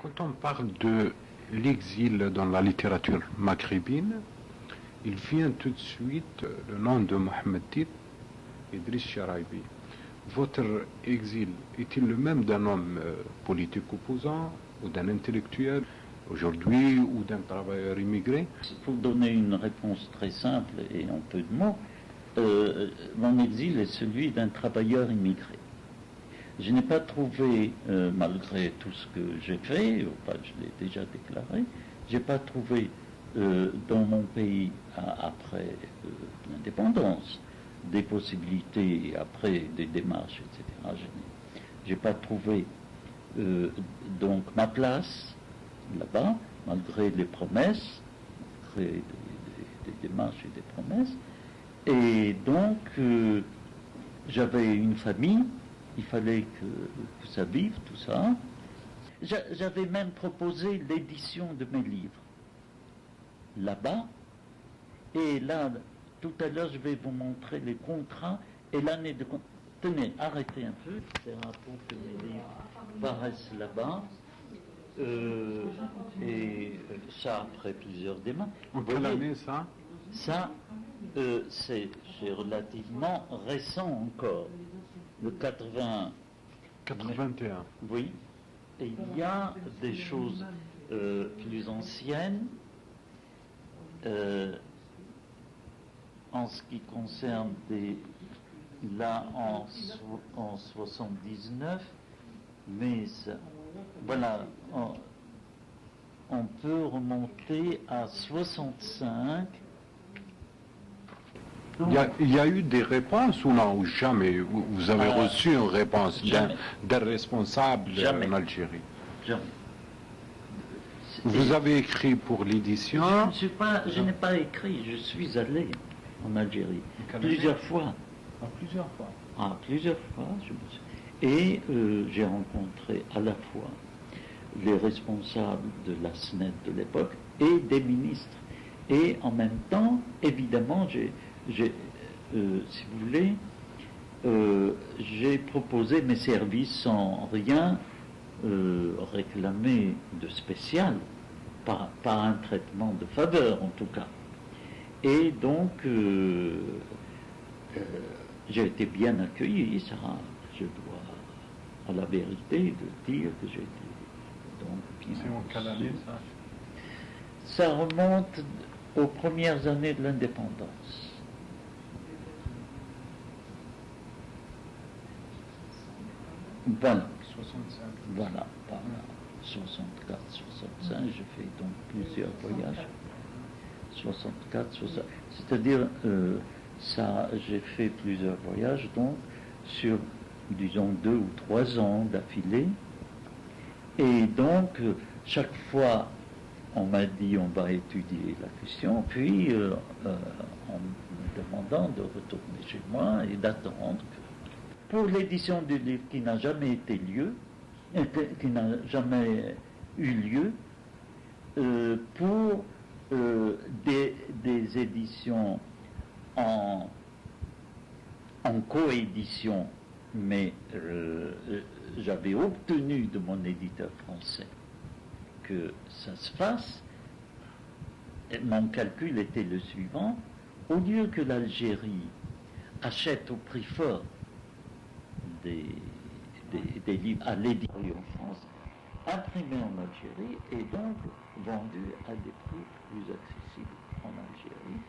Quand on parle de l'exil dans la littérature maghrébine, il vient tout de suite le nom de Mohamed Dib Idriss Charaïbi. Votre exil est-il le même d'un homme politique opposant ou d'un intellectuel aujourd'hui ou d'un travailleur immigré? Pour donner une réponse très simple et en peu de mots, mon exil est celui d'un travailleur immigré. Je n'ai pas trouvé, malgré tout ce que j'ai fait, enfin, je l'ai déjà déclaré, je n'ai pas trouvé dans mon pays, après l'indépendance, des possibilités, après des démarches, etc. Je n'ai pas trouvé donc ma place là-bas, malgré les promesses, malgré des démarches et des promesses. Et donc, j'avais une famille, il fallait que ça vive, tout ça. J'avais même proposé l'édition de mes livres là-bas. Et là, tout à l'heure, je vais vous montrer les contrats et l'année de contrat. Tenez, arrêtez un peu, c'est pour que mes livres paraissent là-bas. Et ça, après plusieurs démarches. En quelle année ça? Ça, c'est relativement récent encore. Le 81. Oui. Et il y a des choses plus anciennes. En ce qui concerne là en 79, mais ça, voilà, on peut remonter à 65. Il y a eu des réponses ou non, ou jamais? Vous avez reçu une réponse d'un responsable en Algérie? Jamais. Vous avez écrit pour l'édition? Je n'ai pas écrit, je suis allé en Algérie plusieurs fois. Plusieurs fois. Plusieurs fois. Et j'ai rencontré à la fois les responsables de la SNED de l'époque et des ministres. Et en même temps, évidemment, si vous voulez, j'ai proposé mes services sans rien réclamer de spécial, par un traitement de faveur en tout cas. Et donc, j'ai été bien accueilli, ça, je dois à la vérité de dire que j'ai été donc bien. C'est en quelle année ça? Ça remonte aux premières années de l'indépendance. Voilà. 65. Voilà, par 64, 65, j'ai fait donc plusieurs voyages. 64, 60, c'est-à-dire, ça, j'ai fait plusieurs voyages, donc, sur, disons, 2 ou 3 ans d'affilée. Et donc, chaque fois, on m'a dit, on va étudier la question, puis, en me demandant de retourner chez moi et d'attendre. Pour l'édition du livre qui n'a jamais été lieu, qui n'a jamais eu lieu, pour des éditions en coédition, mais j'avais obtenu de mon éditeur français que ça se fasse. Et mon calcul était le suivant: au lieu que l'Algérie achète au prix fort des livres à l'édition en France, imprimés en Algérie et donc vendus à des prix plus accessibles en Algérie,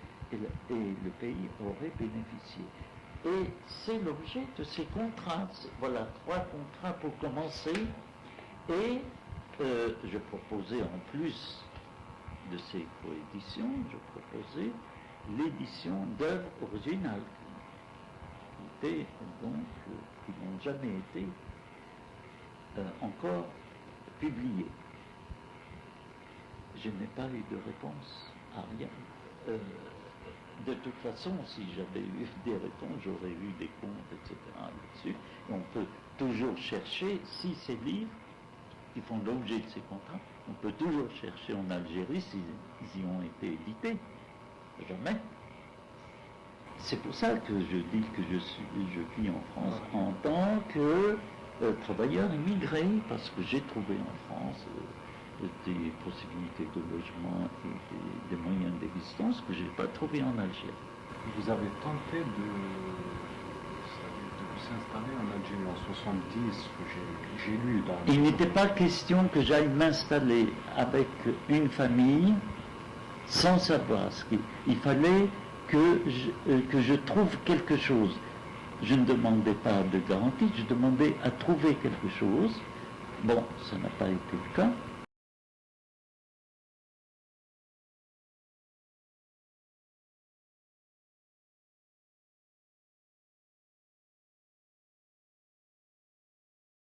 et le pays aurait bénéficié. Et c'est l'objet de ces contrats. Voilà, 3 contrats pour commencer. Et je proposais, en plus de ces coéditions, je proposais l'édition d'œuvres originales qui étaient donc, qui n'ont jamais été encore publiées. Je n'ai pas eu de réponse à rien. De toute façon, si j'avais eu des réponses, j'aurais eu des comptes, etc. là-dessus. Et on peut toujours chercher, si ces livres qui font l'objet de ces contrats, on peut toujours chercher en Algérie s'ils y ont été édités. Jamais. C'est pour ça que je dis que je vis en France en tant que travailleur immigré, parce que j'ai trouvé en France des possibilités de logement et des moyens d'existence que je n'ai pas trouvé en Algérie. Vous avez tenté de vous installer en Algérie en 70, que j'ai lu dans... Il n'était pas question que j'aille m'installer avec une famille sans savoir ce qu'il... Il fallait que je trouve quelque chose. Je ne demandais pas de garantie, je demandais à trouver quelque chose. Bon, ça n'a pas été le cas.